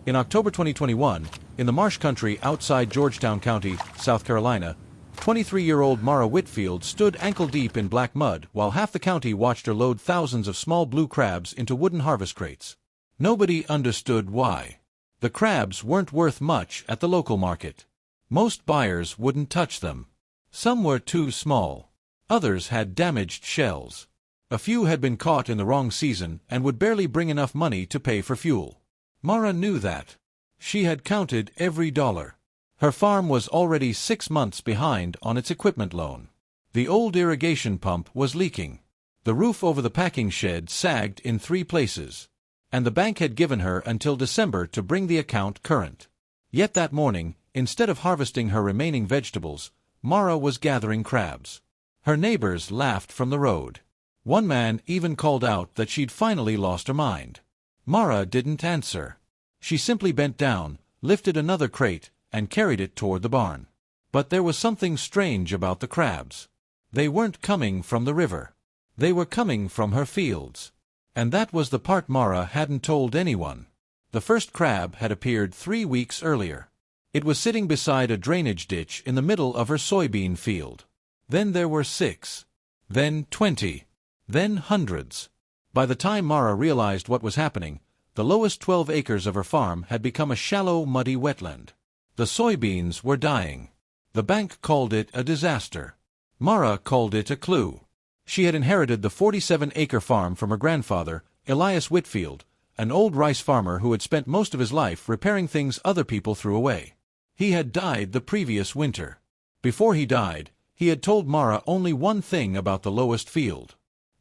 In October 2021, in the marsh country outside Georgetown County, South Carolina, 23-year-old Mara Whitfield stood ankle-deep in black mud while half the county watched her load thousands of small blue crabs into wooden harvest crates. Nobody understood why. The crabs weren't worth much at the local market. Most buyers wouldn't touch them. Some were too small. Others had damaged shells. A few had been caught in the wrong season and would barely bring enough money to pay for fuel. Mara knew that. She had counted every dollar. Her farm was already 6 months behind on its equipment loan. The old irrigation pump was leaking. The roof over the packing shed sagged in 3 places. And the bank had given her until December to bring the account current. Yet that morning, instead of harvesting her remaining vegetables, Mara was gathering crabs. Her neighbors laughed from the road. One man even called out that she'd finally lost her mind. Mara didn't answer. She simply bent down, lifted another crate, and carried it toward the barn. But there was something strange about the crabs. They weren't coming from the river. They were coming from her fields. And that was the part Mara hadn't told anyone. The first crab had appeared 3 weeks earlier. It was sitting beside a drainage ditch in the middle of her soybean field. Then there were 6. Then 20. Then hundreds. By the time Mara realized what was happening, the lowest 12 acres of her farm had become a shallow, muddy wetland. The soybeans were dying. The bank called it a disaster. Mara called it a clue. She had inherited the 47-acre farm from her grandfather, Elias Whitfield, an old rice farmer who had spent most of his life repairing things other people threw away. He had died the previous winter. Before he died, he had told Mara only one thing about the lowest field.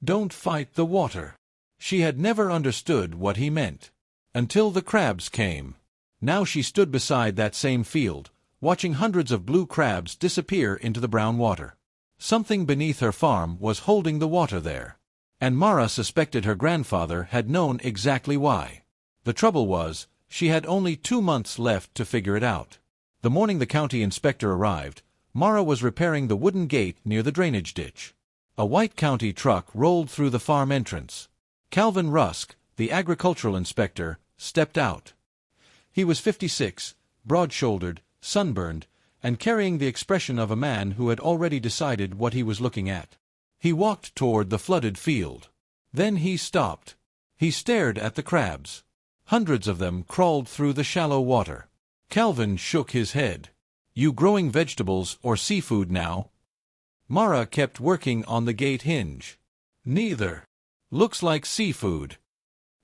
Don't fight the water. She had never understood what he meant. Until the crabs came. Now she stood beside that same field, watching hundreds of blue crabs disappear into the brown water. Something beneath her farm was holding the water there. And Mara suspected her grandfather had known exactly why. The trouble was, she had only 2 months left to figure it out. The morning the county inspector arrived, Mara was repairing the wooden gate near the drainage ditch. A white county truck rolled through the farm entrance. Calvin Rusk, the agricultural inspector, stepped out. He was 56, broad-shouldered, sunburned, and carrying the expression of a man who had already decided what he was looking at. He walked toward the flooded field. Then he stopped. He stared at the crabs. Hundreds of them crawled through the shallow water. Calvin shook his head. "You growing vegetables or seafood now?" Mara kept working on the gate hinge. "Neither. Looks like seafood.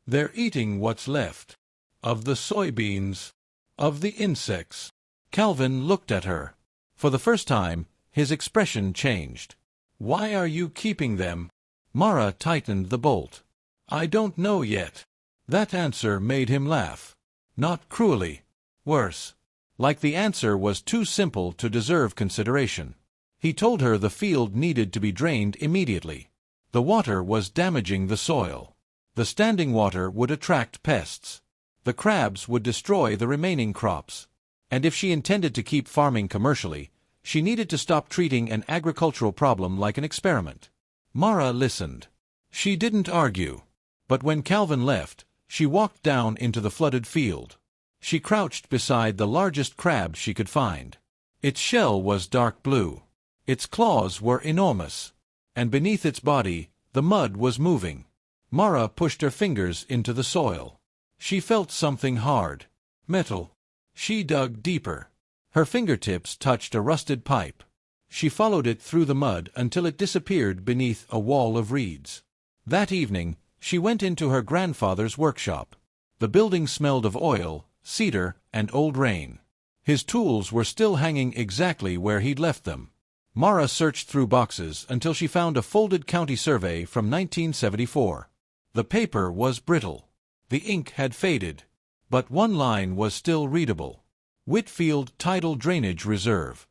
They're eating what's left. Of the soybeans. Of the insects." Calvin looked at her. For the first time, his expression changed. "Why are you keeping them?" Mara tightened the bolt. "I don't know yet." That answer made him laugh. Not cruelly. Worse. Like the answer was too simple to deserve consideration. He told her the field needed to be drained immediately. The water was damaging the soil. The standing water would attract pests. The crabs would destroy the remaining crops. And if she intended to keep farming commercially, she needed to stop treating an agricultural problem like an experiment. Mara listened. She didn't argue. But when Calvin left, she walked down into the flooded field. She crouched beside the largest crab she could find. Its shell was dark blue. Its claws were enormous. And beneath its body, the mud was moving. Mara pushed her fingers into the soil. She felt something hard. Metal. She dug deeper. Her fingertips touched a rusted pipe. She followed it through the mud until it disappeared beneath a wall of reeds. That evening, she went into her grandfather's workshop. The building smelled of oil, cedar, and old rain. His tools were still hanging exactly where he'd left them. Mara searched through boxes until she found a folded county survey from 1974. The paper was brittle. The ink had faded. But one line was still readable. Whitfield Tidal Drainage Reserve.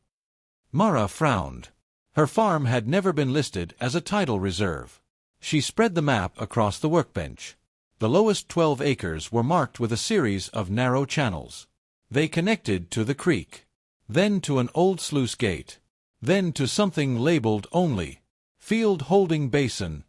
Mara frowned. Her farm had never been listed as a tidal reserve. She spread the map across the workbench. The lowest 12 acres were marked with a series of narrow channels. They connected to the creek, then to an old sluice gate, then to something labeled only, Field Holding Basin,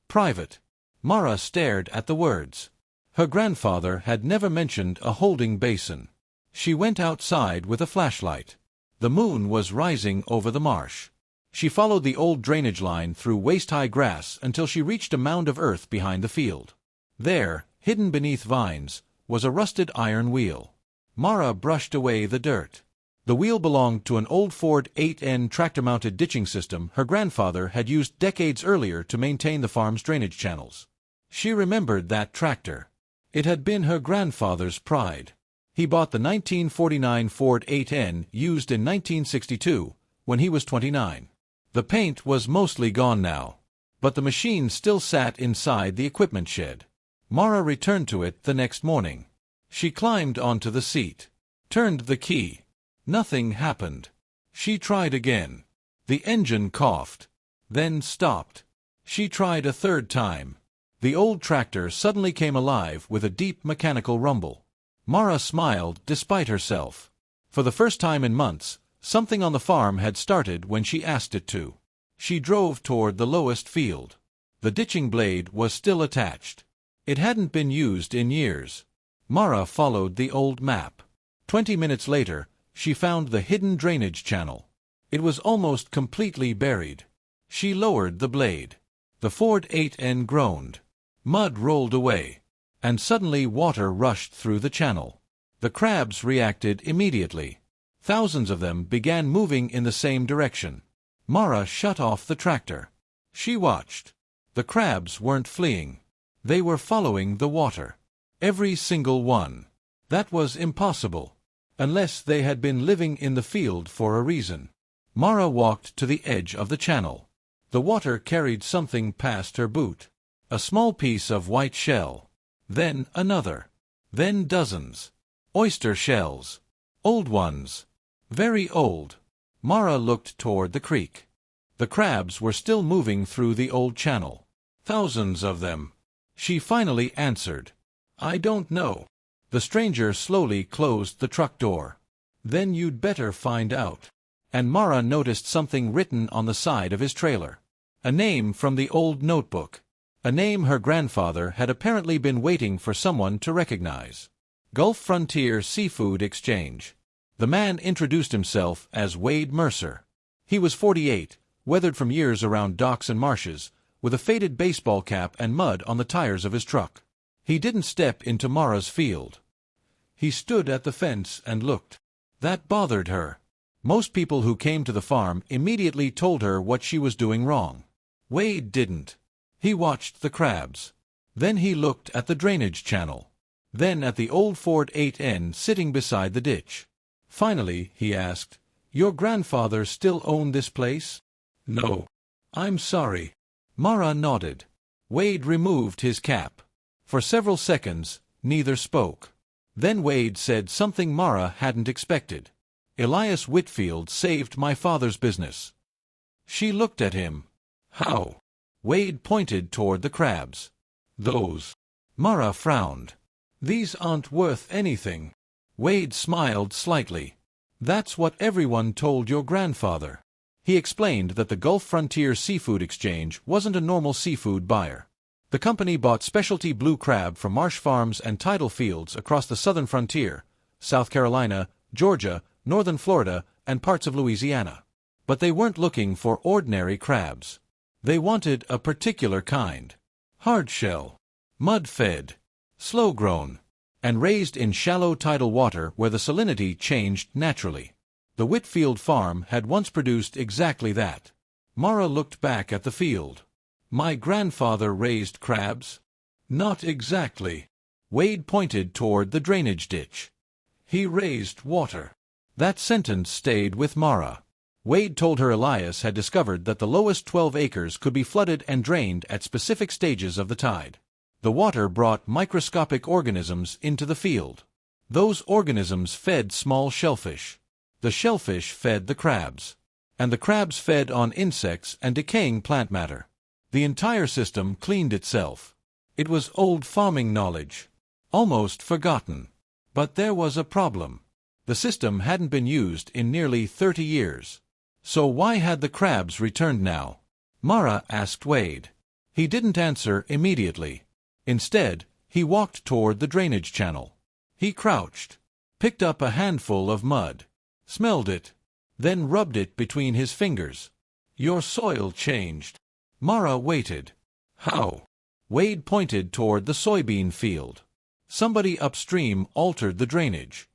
Private. Mara stared at the words. Her grandfather had never mentioned a holding basin. She went outside with a flashlight. The moon was rising over the marsh. She followed the old drainage line through waist-high grass until she reached a mound of earth behind the field. There, hidden beneath vines, was a rusted iron wheel. Mara brushed away the dirt. The wheel belonged to an old Ford 8N tractor-mounted ditching system her grandfather had used decades earlier to maintain the farm's drainage channels. She remembered that tractor. It had been her grandfather's pride. He bought the 1949 Ford 8N used in 1962, when he was 29. The paint was mostly gone now, but the machine still sat inside the equipment shed. Mara returned to it the next morning. She climbed onto the seat, turned the key. Nothing happened. She tried again. The engine coughed, then stopped. She tried a third time. The old tractor suddenly came alive with a deep mechanical rumble. Mara smiled despite herself. For the first time in months, something on the farm had started when she asked it to. She drove toward the lowest field. The ditching blade was still attached. It hadn't been used in years. Mara followed the old map. 20 minutes later, she found the hidden drainage channel. It was almost completely buried. She lowered the blade. The Ford 8N groaned. Mud rolled away, and suddenly water rushed through the channel. The crabs reacted immediately. Thousands of them began moving in the same direction. Mara shut off the tractor. She watched. The crabs weren't fleeing. They were following the water. Every single one. That was impossible, unless they had been living in the field for a reason. Mara walked to the edge of the channel. The water carried something past her boot. A small piece of white shell. Then another. Then dozens. Oyster shells. Old ones. Very old. Mara looked toward the creek. The crabs were still moving through the old channel. Thousands of them. She finally answered. I don't know. The stranger slowly closed the truck door. Then you'd better find out. And Mara noticed something written on the side of his trailer. A name from the old notebook. A name her grandfather had apparently been waiting for someone to recognize. Gulf Frontier Seafood Exchange. The man introduced himself as Wade Mercer. He was 48, weathered from years around docks and marshes, with a faded baseball cap and mud on the tires of his truck. He didn't step into Mara's field. He stood at the fence and looked. That bothered her. Most people who came to the farm immediately told her what she was doing wrong. Wade didn't. He watched the crabs. Then he looked at the drainage channel. Then at the old Ford 8N sitting beside the ditch. Finally, he asked, Your grandfather still owned this place? No. I'm sorry. Mara nodded. Wade removed his cap. For several seconds, neither spoke. Then Wade said something Mara hadn't expected. Elias Whitfield saved my father's business. She looked at him. How? Wade pointed toward the crabs. Those. Mara frowned. These aren't worth anything. Wade smiled slightly. That's what everyone told your grandfather. He explained that the Gulf Frontier Seafood Exchange wasn't a normal seafood buyer. The company bought specialty blue crab from marsh farms and tidal fields across the southern frontier, South Carolina, Georgia, northern Florida, and parts of Louisiana. But they weren't looking for ordinary crabs. They wanted a particular kind. Hardshell. Mud-fed. Slow-grown. And raised in shallow tidal water where the salinity changed naturally. The Whitfield farm had once produced exactly that. Mara looked back at the field. My grandfather raised crabs? Not exactly. Wade pointed toward the drainage ditch. He raised water. That sentence stayed with Mara. Wade told her Elias had discovered that the lowest 12 acres could be flooded and drained at specific stages of the tide. The water brought microscopic organisms into the field. Those organisms fed small shellfish. The shellfish fed the crabs. And the crabs fed on insects and decaying plant matter. The entire system cleaned itself. It was old farming knowledge. Almost forgotten. But there was a problem. The system hadn't been used in nearly 30 years. So why had the crabs returned now? Mara asked Wade. He didn't answer immediately. Instead, He walked toward the drainage channel. He crouched, picked up a handful of mud, smelled it, then rubbed it between his fingers. Your soil changed. Mara waited. How? Wade pointed toward the soybean field. Somebody upstream altered the drainage.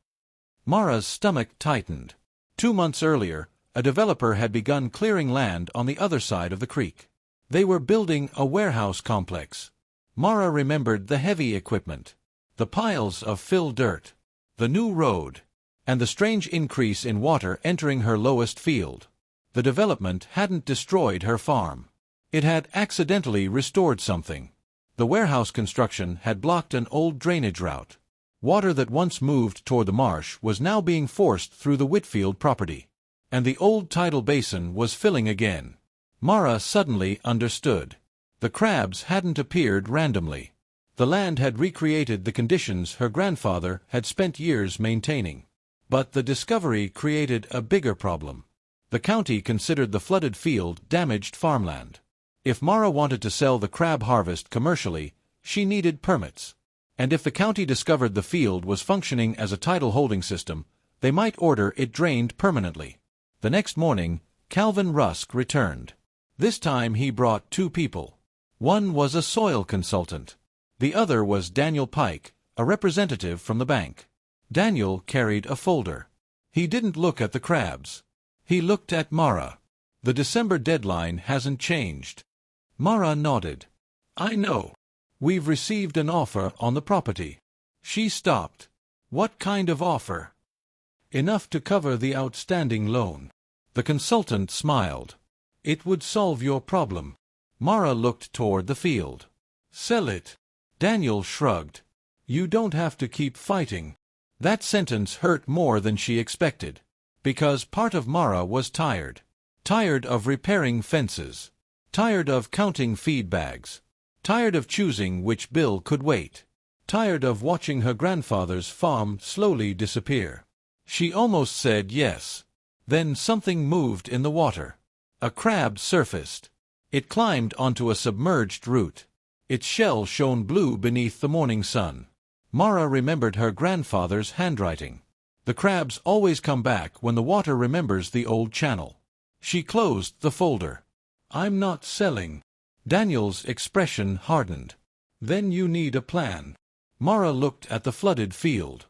Mara's stomach tightened. 2 months earlier, a developer had begun clearing land on the other side of the creek. They were building a warehouse complex. Mara remembered the heavy equipment, the piles of filled dirt, the new road, and the strange increase in water entering her lowest field. The development hadn't destroyed her farm. It had accidentally restored something. The warehouse construction had blocked an old drainage route. Water that once moved toward the marsh was now being forced through the Whitfield property. And the old tidal basin was filling again. Mara suddenly understood. The crabs hadn't appeared randomly. The land had recreated the conditions her grandfather had spent years maintaining. But the discovery created a bigger problem. The county considered the flooded field damaged farmland. If Mara wanted to sell the crab harvest commercially, she needed permits. And if the county discovered the field was functioning as a tidal holding system, they might order it drained permanently. The next morning, Calvin Rusk returned. This time he brought 2 people. One was a soil consultant. The other was Daniel Pike, a representative from the bank. Daniel carried a folder. He didn't look at the crabs. He looked at Mara. The December deadline hasn't changed. Mara nodded. I know. We've received an offer on the property. She stopped. What kind of offer? Enough to cover the outstanding loan. The consultant smiled. It would solve your problem. Mara looked toward the field. Sell it. Daniel shrugged. You don't have to keep fighting. That sentence hurt more than she expected. Because part of Mara was tired. Tired of repairing fences. Tired of counting feed bags. Tired of choosing which bill could wait. Tired of watching her grandfather's farm slowly disappear. She almost said yes. Then something moved in the water. A crab surfaced. It climbed onto a submerged root. Its shell shone blue beneath the morning sun. Mara remembered her grandfather's handwriting. The crabs always come back when the water remembers the old channel. She closed the folder. I'm not selling. Daniel's expression hardened. Then you need a plan. Mara looked at the flooded field.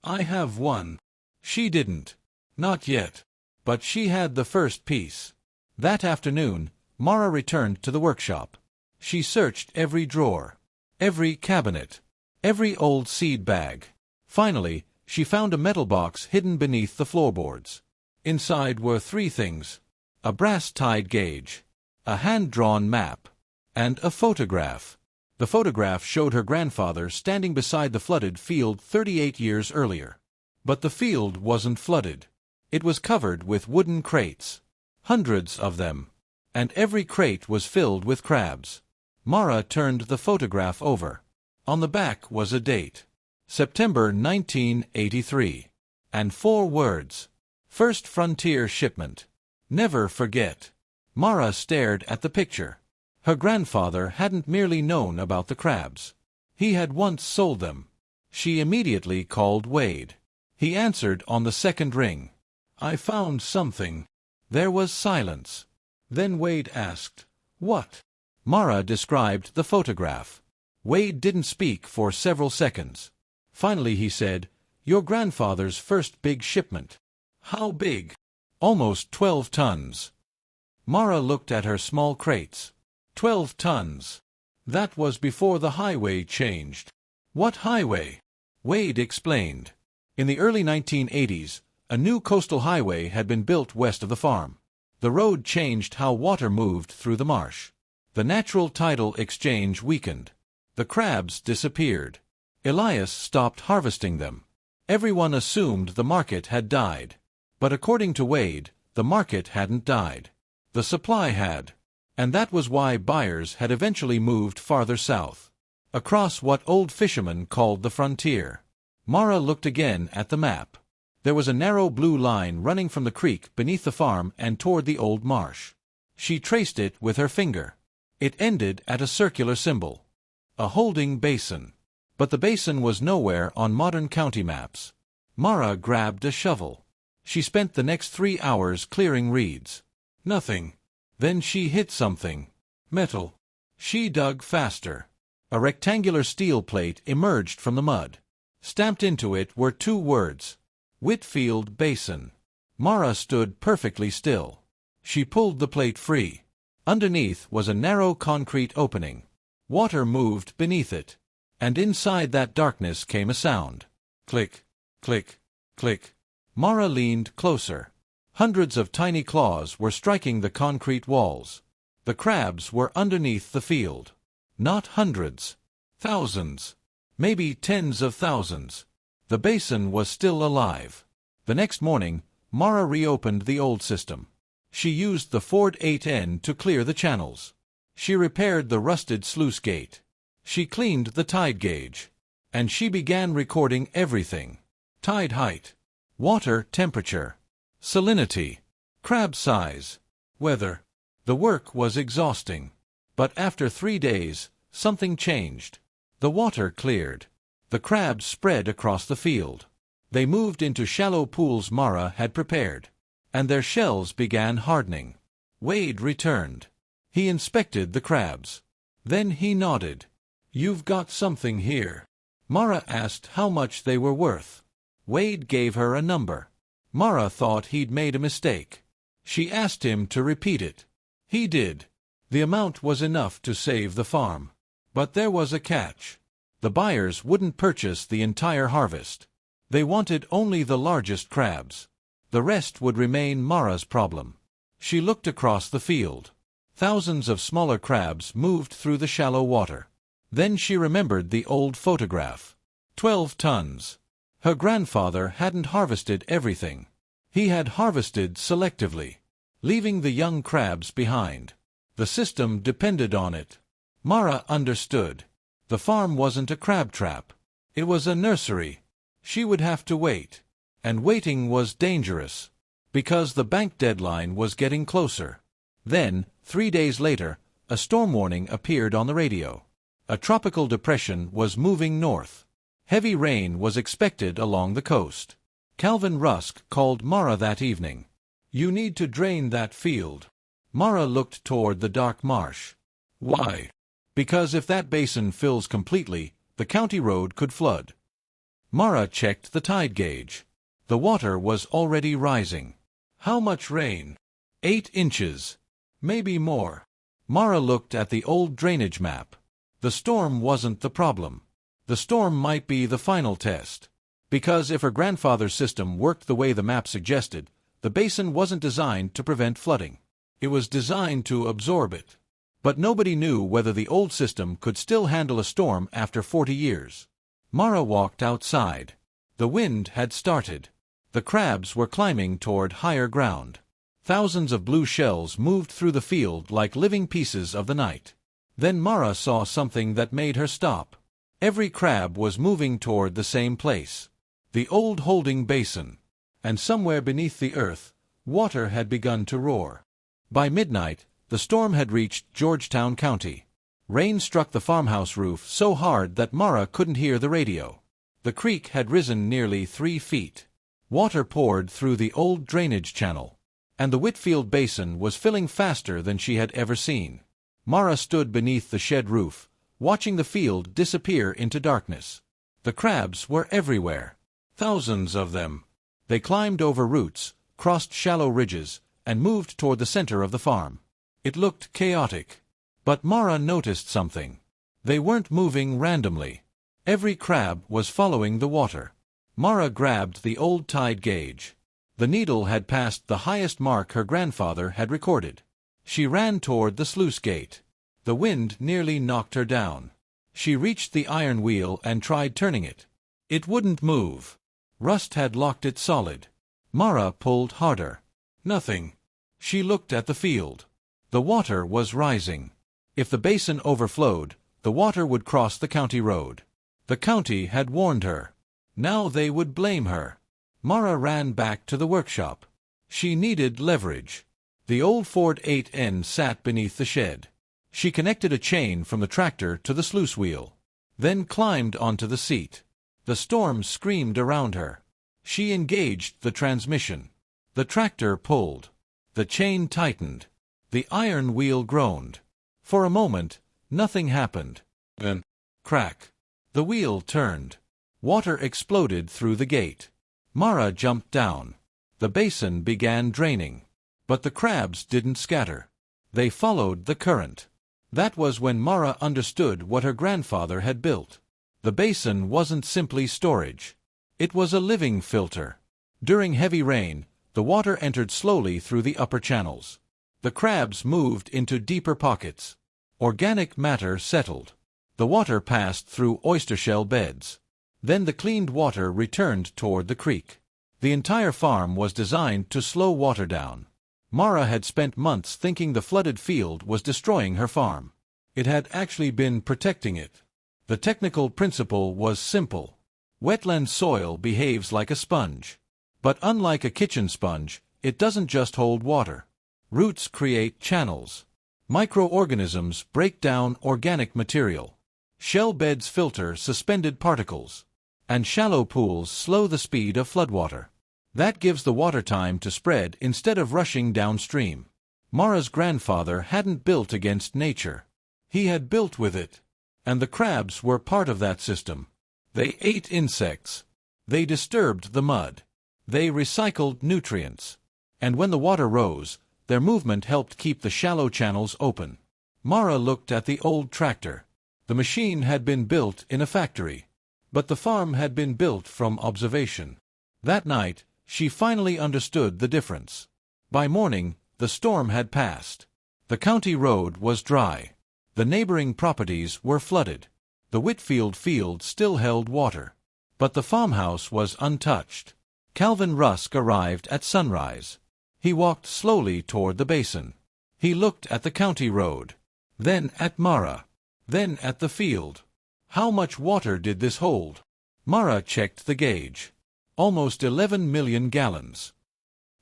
I have one. She didn't. Not yet. But she had the first piece. That afternoon, Mara returned to the workshop. She searched every drawer, every cabinet, every old seed bag. Finally, she found a metal box hidden beneath the floorboards. Inside were 3 things: a brass tide gauge, a hand-drawn map, and a photograph. The photograph showed her grandfather standing beside the flooded field 38 years earlier. But the field wasn't flooded. It was covered with wooden crates. Hundreds of them. And every crate was filled with crabs. Mara turned the photograph over. On the back was a date. September 1983. And 4 words. First frontier shipment. Never forget. Mara stared at the picture. Her grandfather hadn't merely known about the crabs. He had once sold them. She immediately called Wade. He answered on the second ring. I found something. There was silence. Then Wade asked, What? Mara described the photograph. Wade didn't speak for several seconds. Finally he said, Your grandfather's first big shipment. How big? Almost 12 tons. Mara looked at her small crates. 12 tons. That was before the highway changed. What highway? Wade explained. In the early 1980s, a new coastal highway had been built west of the farm. The road changed how water moved through the marsh. The natural tidal exchange weakened. The crabs disappeared. Elias stopped harvesting them. Everyone assumed the market had died. But according to Wade, the market hadn't died. The supply had. And that was why buyers had eventually moved farther south, across what old fishermen called the frontier. Mara looked again at the map. There was a narrow blue line running from the creek beneath the farm and toward the old marsh. She traced it with her finger. It ended at a circular symbol. A holding basin. But the basin was nowhere on modern county maps. Mara grabbed a shovel. She spent the next 3 hours clearing reeds. Nothing. Then she hit something. Metal. She dug faster. A rectangular steel plate emerged from the mud. Stamped into it were 2 words. Whitfield Basin. Mara stood perfectly still. She pulled the plate free. Underneath was a narrow concrete opening. Water moved beneath it. And inside that darkness came a sound. Click, click, click. Mara leaned closer. Hundreds of tiny claws were striking the concrete walls. The crabs were underneath the field. Not hundreds. Thousands. Maybe tens of thousands. The basin was still alive. The next morning, Mara reopened the old system. She used the Ford 8N to clear the channels. She repaired the rusted sluice gate. She cleaned the tide gauge. And she began recording everything. Tide height. Water temperature. Salinity. Crab size. Weather. The work was exhausting. But after 3 days, something changed. The water cleared. The crabs spread across the field. They moved into shallow pools Mara had prepared. And their shells began hardening. Wade returned. He inspected the crabs. Then he nodded. "You've got something here." Mara asked how much they were worth. Wade gave her a number. Mara thought he'd made a mistake. She asked him to repeat it. He did. The amount was enough to save the farm. But there was a catch. The buyers wouldn't purchase the entire harvest. They wanted only the largest crabs. The rest would remain Mara's problem. She looked across the field. Thousands of smaller crabs moved through the shallow water. Then she remembered the old photograph. 12 tons. Her grandfather hadn't harvested everything. He had harvested selectively, leaving the young crabs behind. The system depended on it. Mara understood. The farm wasn't a crab trap. It was a nursery. She would have to wait. And waiting was dangerous, because the bank deadline was getting closer. Then, 3 days later, a storm warning appeared on the radio. A tropical depression was moving north. Heavy rain was expected along the coast. Calvin Rusk called Mara that evening. "You need to drain that field." Mara looked toward the dark marsh. "Why?" "Because if that basin fills completely, the county road could flood." Mara checked the tide gauge. The water was already rising. "How much rain?" 8 inches. Maybe more. Mara looked at the old drainage map. The storm wasn't the problem. The storm might be the final test. Because if her grandfather's system worked the way the map suggested, the basin wasn't designed to prevent flooding. It was designed to absorb it. But nobody knew whether the old system could still handle a storm after 40 years. Mara walked outside. The wind had started. The crabs were climbing toward higher ground. Thousands of blue shells moved through the field like living pieces of the night. Then Mara saw something that made her stop. Every crab was moving toward the same place. The old holding basin. And somewhere beneath the earth, water had begun to roar. By midnight, the storm had reached Georgetown County. Rain struck the farmhouse roof so hard that Mara couldn't hear the radio. The creek had risen nearly 3 feet. Water poured through the old drainage channel. And the Whitfield Basin was filling faster than she had ever seen. Mara stood beneath the shed roof, watching the field disappear into darkness. The crabs were everywhere. Thousands of them. They climbed over roots, crossed shallow ridges, and moved toward the center of the farm. It looked chaotic. But Mara noticed something. They weren't moving randomly. Every crab was following the water. Mara grabbed the old tide gauge. The needle had passed the highest mark her grandfather had recorded. She ran toward the sluice gate. The wind nearly knocked her down. She reached the iron wheel and tried turning it. It wouldn't move. Rust had locked it solid. Mara pulled harder. Nothing. She looked at the field. The water was rising. If the basin overflowed, the water would cross the county road. The county had warned her. Now they would blame her. Mara ran back to the workshop. She needed leverage. The old Ford 8N sat beneath the shed. She connected a chain from the tractor to the sluice wheel. then climbed onto the seat. The storm screamed around her. She engaged the transmission. The tractor pulled. The chain tightened. The iron wheel groaned. For a moment, nothing happened. Then, crack. The wheel turned. Water exploded through the gate. Mara jumped down. The basin began draining. But the crabs didn't scatter. They followed the current. That was when Mara understood what her grandfather had built. The basin wasn't simply storage. It was a living filter. During heavy rain, the water entered slowly through the upper channels. The crabs moved into deeper pockets. Organic matter settled. The water passed through oyster shell beds. Then the cleaned water returned toward the creek. The entire farm was designed to slow water down. Mara had spent months thinking the flooded field was destroying her farm. It had actually been protecting it. The technical principle was simple. Wetland soil behaves like a sponge. But unlike a kitchen sponge, it doesn't just hold water. Roots create channels. Microorganisms break down organic material. Shell beds filter suspended particles. And shallow pools slow the speed of floodwater. That gives the water time to spread instead of rushing downstream. Mara's grandfather hadn't built against nature. He had built with it. And the crabs were part of that system. They ate insects. They disturbed the mud. They recycled nutrients. And when the water rose, their movement helped keep the shallow channels open. Mara looked at the old tractor. The machine had been built in a factory. But the farm had been built from observation. That night, she finally understood the difference. By morning, the storm had passed. The county road was dry. The neighboring properties were flooded. The Whitfield field still held water. But the farmhouse was untouched. Calvin Rusk arrived at sunrise. He walked slowly toward the basin. He looked at the county road. Then at Mara. Then at the field. How much water did this hold? Mara checked the gauge. Almost 11 million gallons.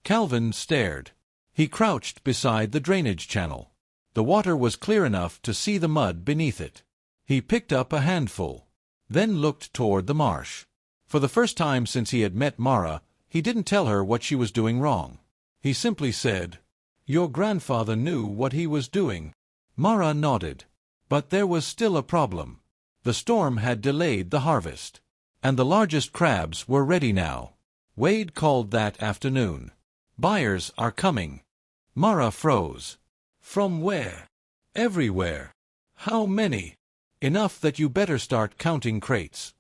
Calvin stared. He crouched beside the drainage channel. The water was clear enough to see the mud beneath it. He picked up a handful. Then looked toward the marsh. For the first time since he had met Mara, he didn't tell her what she was doing wrong. He simply said, "Your grandfather knew what he was doing." Mara nodded. But there was still a problem. The storm had delayed the harvest. And the largest crabs were ready now. Wade called that afternoon. "Buyers are coming." Mara froze. "From where?" "Everywhere." "How many?" "Enough that you better start counting crates."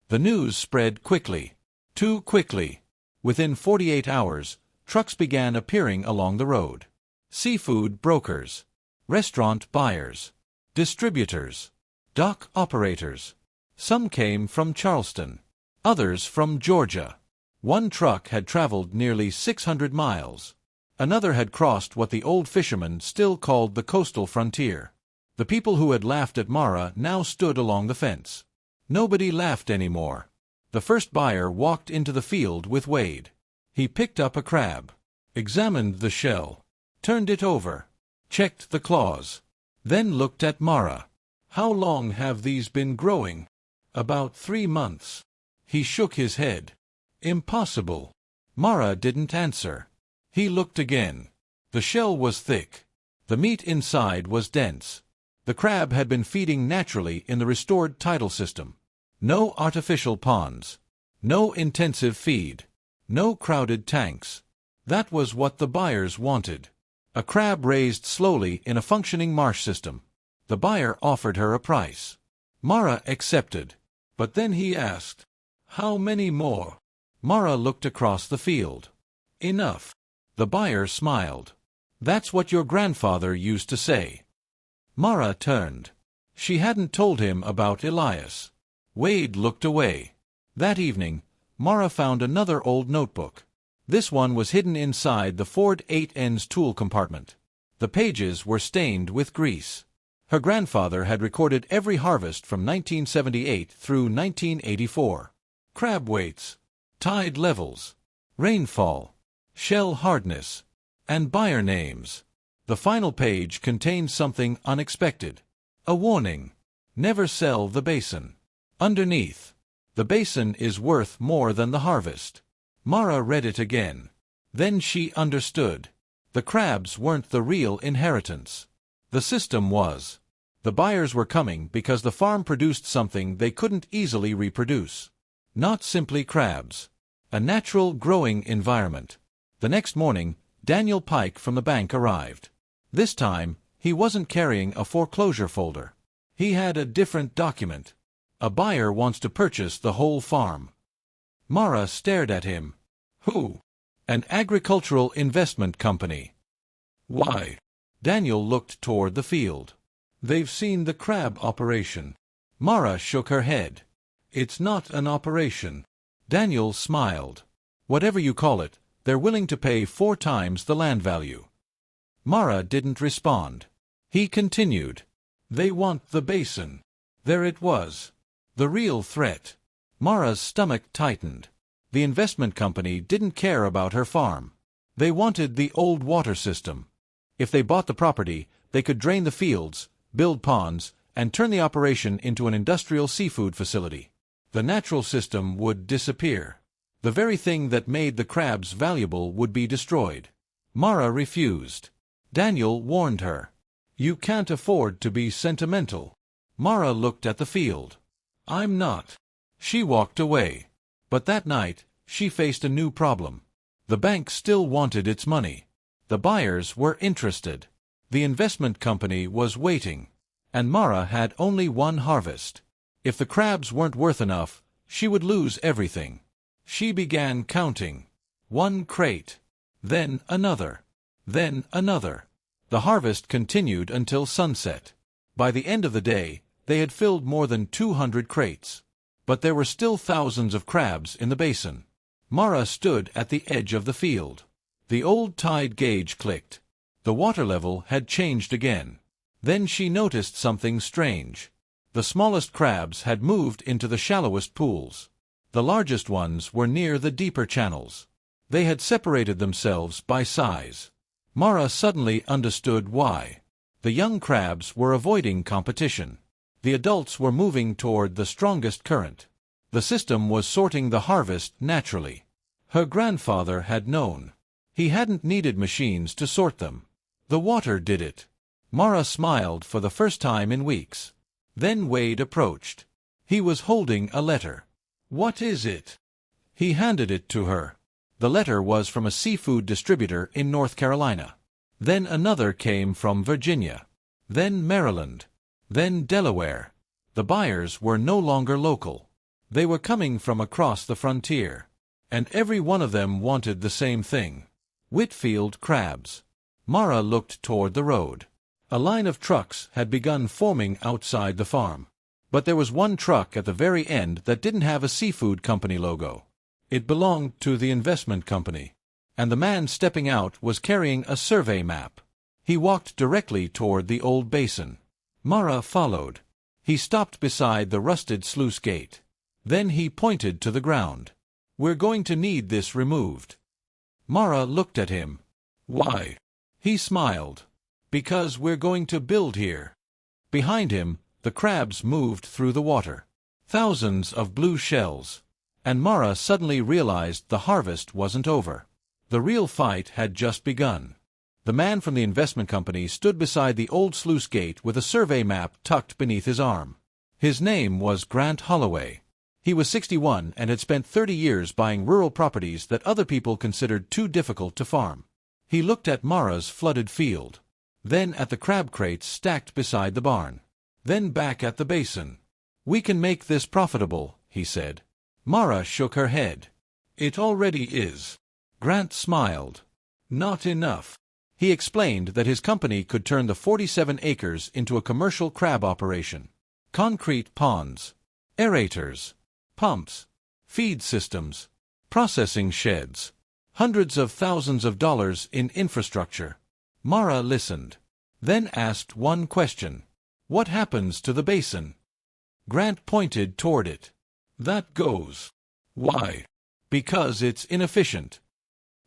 The news spread quickly. Too quickly. Within 48 hours, trucks began appearing along the road. Seafood brokers. Restaurant buyers. Distributors. Dock operators. Some came from Charleston. Others from Georgia. One truck had traveled nearly 600 miles. Another had crossed what the old fishermen still called the coastal frontier. The people who had laughed at Mara now stood along the fence. Nobody laughed anymore. The first buyer walked into the field with Wade. He picked up a crab, examined the shell, turned it over, checked the claws, then looked at Mara. "How long have these been growing?" "About 3 months." He shook his head. "Impossible." Mara didn't answer. He looked again. The shell was thick. The meat inside was dense. The crab had been feeding naturally in the restored tidal system. No artificial ponds. No intensive feed. No crowded tanks. That was what the buyers wanted. A crab raised slowly in a functioning marsh system. The buyer offered her a price. Mara accepted. But then he asked, "How many more?" Mara looked across the field. "Enough." The buyer smiled. "That's what your grandfather used to say." Mara turned. She hadn't told him about Elias. Wade looked away. That evening, Mara found another old notebook. This one was hidden inside the Ford 8N's tool compartment. The pages were stained with grease. Her grandfather had recorded every harvest from 1978 through 1984. Crab weights, tide levels, rainfall, shell hardness, and buyer names. The final page contained something unexpected. A warning. Never sell the basin. Underneath. The basin is worth more than the harvest. Mara read it again. Then she understood. The crabs weren't the real inheritance. The system was. The buyers were coming because the farm produced something they couldn't easily reproduce. Not simply crabs. A natural growing environment. The next morning, Daniel Pike from the bank arrived. This time, he wasn't carrying a foreclosure folder. He had a different document. A buyer wants to purchase the whole farm. Mara stared at him. Who? An agricultural investment company. Why? Daniel looked toward the field. They've seen the crab operation. Mara shook her head. It's not an operation. Daniel smiled. Whatever you call it, they're willing to pay 4 times the land value. Mara didn't respond. He continued. They want the basin. There it was. The real threat. Mara's stomach tightened. The investment company didn't care about her farm. They wanted the old water system. If they bought the property, they could drain the fields, build ponds, and turn the operation into an industrial seafood facility. The natural system would disappear. The very thing that made the crabs valuable would be destroyed. Mara refused. Daniel warned her. You can't afford to be sentimental. Mara looked at the field. I'm not. She walked away. But that night, she faced a new problem. The bank still wanted its money. The buyers were interested. The investment company was waiting. And Mara had only one harvest. If the crabs weren't worth enough, she would lose everything. She began counting. 1 crate. Then another. Then another. The harvest continued until sunset. By the end of the day, they had filled more than 200 crates. But there were still thousands of crabs in the basin. Mara stood at the edge of the field. The old tide gauge clicked. The water level had changed again. Then she noticed something strange. The smallest crabs had moved into the shallowest pools. The largest ones were near the deeper channels. They had separated themselves by size. Mara suddenly understood why. The young crabs were avoiding competition. The adults were moving toward the strongest current. The system was sorting the harvest naturally. Her grandfather had known. He hadn't needed machines to sort them. The water did it. Mara smiled for the first time in weeks. Then Wade approached. He was holding a letter. What is it? He handed it to her. The letter was from a seafood distributor in North Carolina. Then another came from Virginia. Then Maryland. Then Delaware. The buyers were no longer local. They were coming from across the frontier. And every one of them wanted the same thing. Whitfield crabs. Mara looked toward the road. A line of trucks had begun forming outside the farm. But there was one truck at the very end that didn't have a seafood company logo. It belonged to the investment company. And the man stepping out was carrying a survey map. He walked directly toward the old basin. Mara followed. He stopped beside the rusted sluice gate. Then he pointed to the ground. We're going to need this removed. Mara looked at him. Why? He smiled. Because we're going to build here. Behind him, the crabs moved through the water. Thousands of blue shells. And Mara suddenly realized the harvest wasn't over. The real fight had just begun. The man from the investment company stood beside the old sluice gate with a survey map tucked beneath his arm. His name was Grant Holloway. He was 61 and had spent 30 years buying rural properties that other people considered too difficult to farm. He looked at Mara's flooded field. Then at the crab crates stacked beside the barn. Then back at the basin. We can make this profitable, he said. Mara shook her head. It already is. Grant smiled. Not enough. He explained that his company could turn the 47 acres into a commercial crab operation. Concrete ponds, aerators, pumps, feed systems, processing sheds, hundreds of thousands of dollars in infrastructure. Mara listened. Then asked one question. What happens to the basin? Grant pointed toward it. That goes. Why? Because it's inefficient.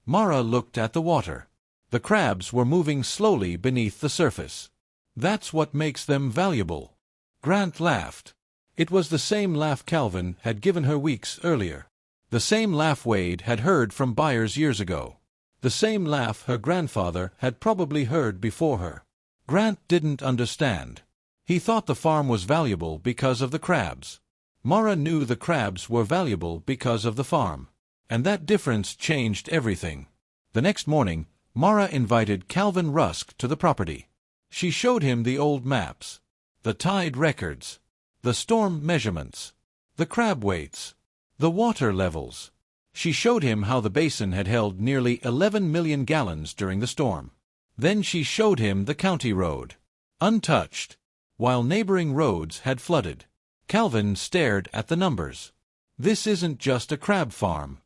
Mara looked at the water. The crabs were moving slowly beneath the surface. That's what makes them valuable. Grant laughed. It was the same laugh Calvin had given her weeks earlier. The same laugh Wade had heard from buyers years ago. The same laugh her grandfather had probably heard before her. Grant didn't understand. He thought the farm was valuable because of the crabs. Mara knew the crabs were valuable because of the farm. And that difference changed everything. The next morning, Mara invited Calvin Rusk to the property. She showed him the old maps, the tide records, the storm measurements, the crab weights, the water levels. She showed him how the basin had held nearly 11 million gallons during the storm. Then she showed him the county road, untouched, while neighboring roads had flooded. Calvin stared at the numbers. This isn't just a crab farm.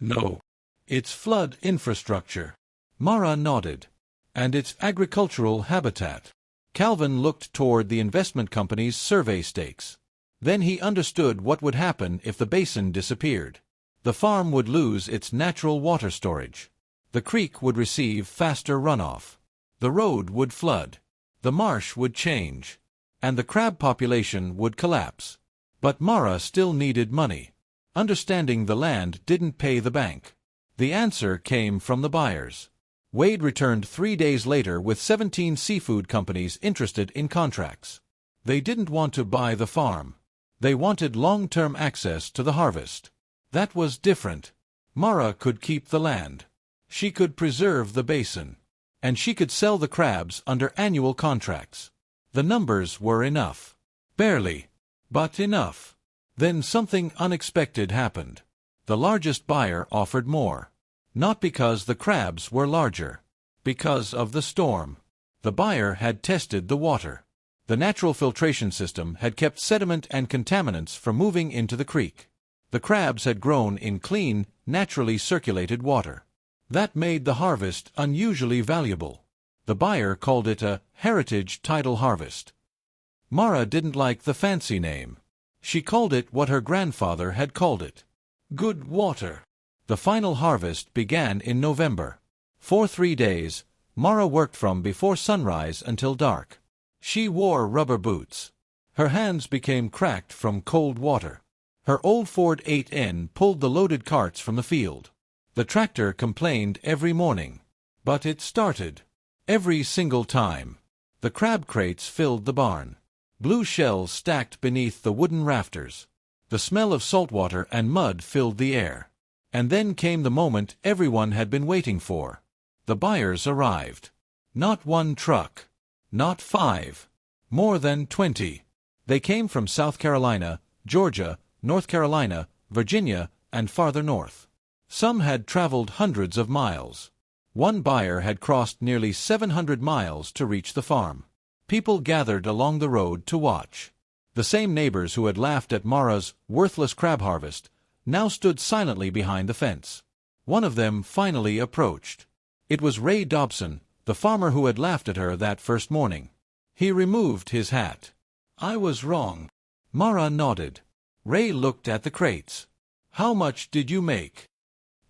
No. It's flood infrastructure. Mara nodded. And it's agricultural habitat. Calvin looked toward the investment company's survey stakes. Then he understood what would happen if the basin disappeared. The farm would lose its natural water storage. The creek would receive faster runoff. The road would flood. The marsh would change. And the crab population would collapse. But Mara still needed money. Understanding the land didn't pay the bank. The answer came from the buyers. Wade returned 3 days later with 17 seafood companies interested in contracts. They didn't want to buy the farm. They wanted long-term access to the harvest. That was different. Mara could keep the land. She could preserve the basin. And she could sell the crabs under annual contracts. The numbers were enough. Barely. But enough. Then something unexpected happened. The largest buyer offered more. Not because the crabs were larger. Because of the storm. The buyer had tested the water. The natural filtration system had kept sediment and contaminants from moving into the creek. The crabs had grown in clean, naturally circulated water. That made the harvest unusually valuable. The buyer called it a heritage tidal harvest. Mara didn't like the fancy name. She called it what her grandfather had called it. Good water. The final harvest began in November. For 3 days, Mara worked from before sunrise until dark. She wore rubber boots. Her hands became cracked from cold water. Her old Ford 8N pulled the loaded carts from the field. The tractor complained every morning. But it started. Every single time. The crab crates filled the barn. Blue shells stacked beneath the wooden rafters. The smell of salt water and mud filled the air. And then came the moment everyone had been waiting for. The buyers arrived. Not one truck. Not 5. More than 20. They came from South Carolina, Georgia, North Carolina, Virginia, and farther north. Some had traveled hundreds of miles. One buyer had crossed nearly 700 miles to reach the farm. People gathered along the road to watch. The same neighbors who had laughed at Mara's worthless crab harvest now stood silently behind the fence. One of them finally approached. It was Ray Dobson, the farmer who had laughed at her that first morning. He removed his hat. "I was wrong." Mara nodded. Ray looked at the crates. "How much did you make?"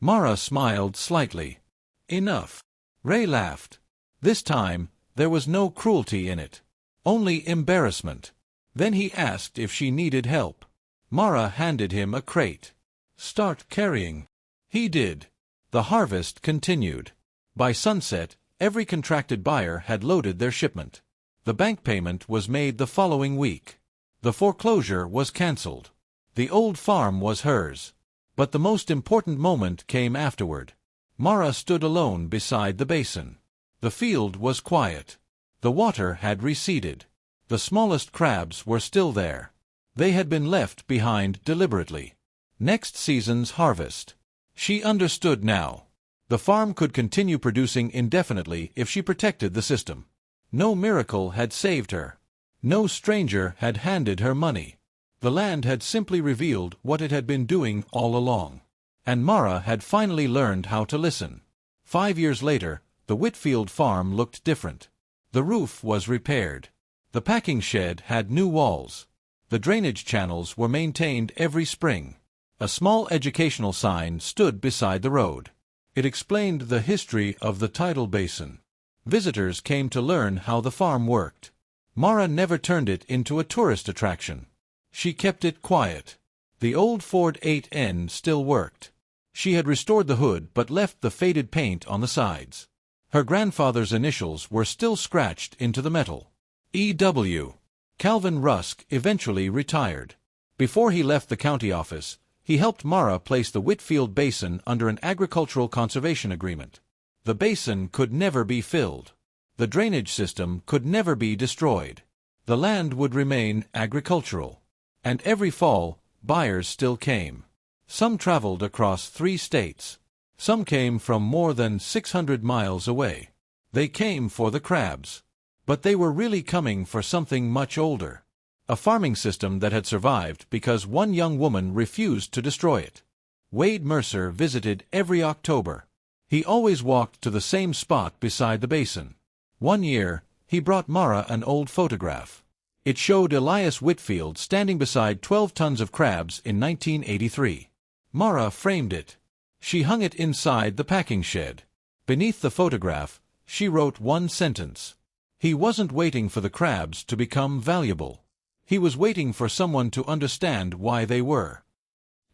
Mara smiled slightly. "Enough." Ray laughed. This time, there was no cruelty in it. Only embarrassment. Then he asked if she needed help. Mara handed him a crate. "Start carrying." He did. The harvest continued. By sunset, every contracted buyer had loaded their shipment. The bank payment was made the following week. The foreclosure was cancelled. The old farm was hers. But the most important moment came afterward. Mara stood alone beside the basin. The field was quiet. The water had receded. The smallest crabs were still there. They had been left behind deliberately. Next season's harvest. She understood now. The farm could continue producing indefinitely if she protected the system. No miracle had saved her. No stranger had handed her money. The land had simply revealed what it had been doing all along. And Mara had finally learned how to listen. 5 years later, the Whitfield farm looked different. The roof was repaired. The packing shed had new walls. The drainage channels were maintained every spring. A small educational sign stood beside the road. It explained the history of the tidal basin. Visitors came to learn how the farm worked. Mara never turned it into a tourist attraction. She kept it quiet. The old Ford 8N still worked. She had restored the hood but left the faded paint on the sides. Her grandfather's initials were still scratched into the metal. E.W. Calvin Rusk eventually retired. Before he left the county office, he helped Mara place the Whitfield Basin under an agricultural conservation agreement. The basin could never be filled. The drainage system could never be destroyed. The land would remain agricultural. And every fall, buyers still came. Some traveled across 3 states. Some came from more than 600 miles away. They came for the crabs. But they were really coming for something much older. A farming system that had survived because one young woman refused to destroy it. Wade Mercer visited every October. He always walked to the same spot beside the basin. One year, he brought Mara an old photograph. It showed Elias Whitfield standing beside 12 tons of crabs in 1983. Mara framed it. She hung it inside the packing shed. Beneath the photograph, she wrote one sentence. He wasn't waiting for the crabs to become valuable. He was waiting for someone to understand why they were.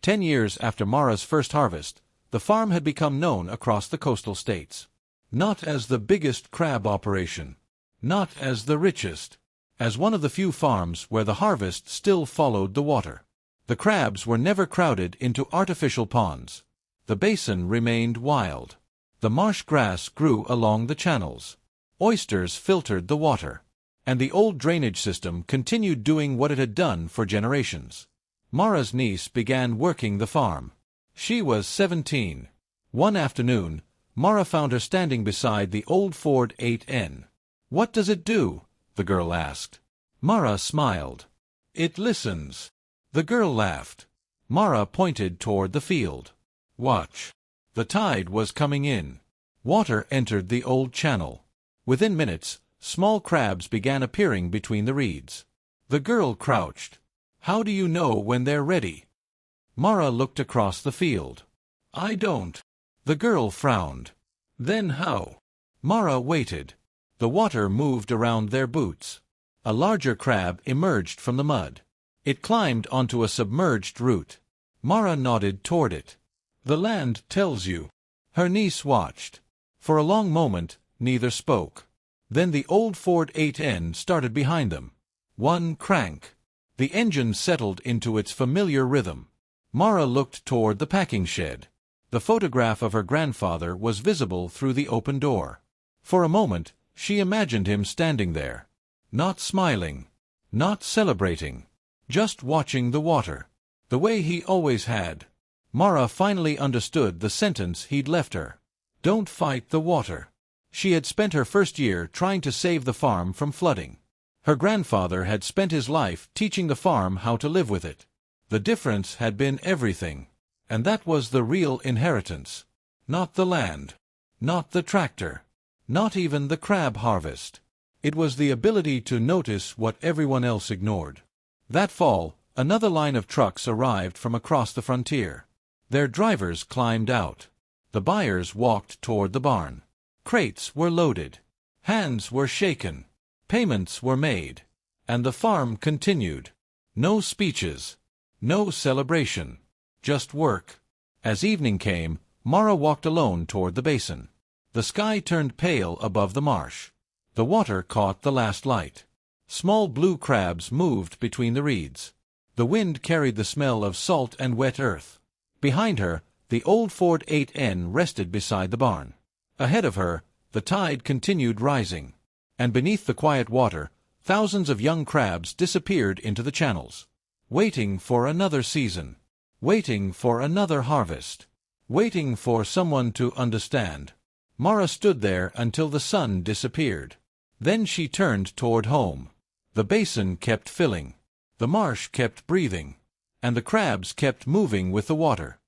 10 years after Mara's first harvest, the farm had become known across the coastal states. Not as the biggest crab operation. Not as the richest. As one of the few farms where the harvest still followed the water. The crabs were never crowded into artificial ponds. The basin remained wild. The marsh grass grew along the channels. Oysters filtered the water. And the old drainage system continued doing what it had done for generations. Mara's niece began working the farm. She was 17. One afternoon, Mara found her standing beside the old Ford 8N. "What does it do?" the girl asked. Mara smiled. "It listens." The girl laughed. Mara pointed toward the field. "Watch." The tide was coming in. Water entered the old channel. Within minutes, small crabs began appearing between the reeds. The girl crouched. "How do you know when they're ready?" Mara looked across the field. "I don't." The girl frowned. "Then how?" Mara waited. The water moved around their boots. A larger crab emerged from the mud. It climbed onto a submerged root. Mara nodded toward it. "The land tells you." Her niece watched. For a long moment, neither spoke. Then the old Ford 8N started behind them. One crank. The engine settled into its familiar rhythm. Mara looked toward the packing shed. The photograph of her grandfather was visible through the open door. For a moment, she imagined him standing there. Not smiling. Not celebrating. Just watching the water. The way he always had. Mara finally understood the sentence he'd left her. Don't fight the water. She had spent her first year trying to save the farm from flooding. Her grandfather had spent his life teaching the farm how to live with it. The difference had been everything. And that was the real inheritance. Not the land. Not the tractor. Not even the crab harvest. It was the ability to notice what everyone else ignored. That fall, another line of trucks arrived from across the frontier. Their drivers climbed out. The buyers walked toward the barn. Crates were loaded. Hands were shaken. Payments were made. And the farm continued. No speeches. No celebration. Just work. As evening came, Mara walked alone toward the basin. The sky turned pale above the marsh. The water caught the last light. Small blue crabs moved between the reeds. The wind carried the smell of salt and wet earth. Behind her, the old Ford 8N rested beside the barn. Ahead of her, the tide continued rising. And beneath the quiet water, thousands of young crabs disappeared into the channels. Waiting for another season. Waiting for another harvest. Waiting for someone to understand. Mara stood there until the sun disappeared. Then she turned toward home. The basin kept filling. The marsh kept breathing. And the crabs kept moving with the water.